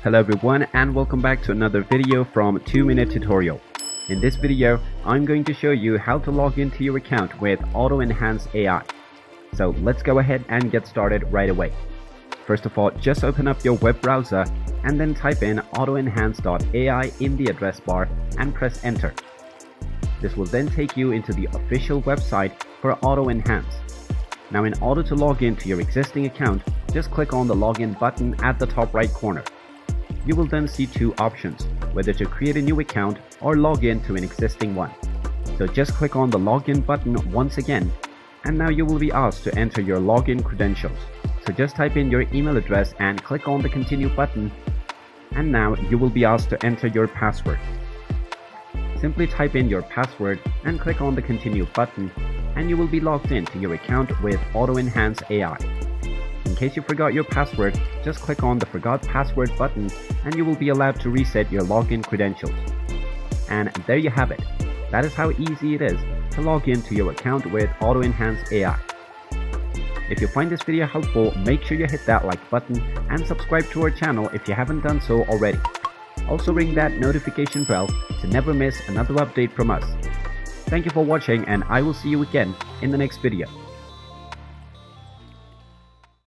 Hello everyone and welcome back to another video from 2-Minute Tutorial. In this video, I'm going to show you how to log into your account with AutoEnhance.ai. So let's go ahead and get started right away. First of all, just open up your web browser and then type in AutoEnhance.ai in the address bar and press enter. This will then take you into the official website for AutoEnhance. Now in order to log into your existing account, just click on the login button at the top right corner. You will then see two options, whether to create a new account or log in to an existing one. So just click on the login button once again, and now you will be asked to enter your login credentials. So just type in your email address and click on the continue button, and now you will be asked to enter your password. Simply type in your password and click on the continue button, and you will be logged into your account with AutoEnhance.ai. In case you forgot your password, just click on the Forgot Password button and you will be allowed to reset your login credentials. And there you have it. That is how easy it is to log into your account with AutoEnhance.ai. If you find this video helpful, make sure you hit that like button and subscribe to our channel if you haven't done so already. Also ring that notification bell to never miss another update from us. Thank you for watching and I will see you again in the next video.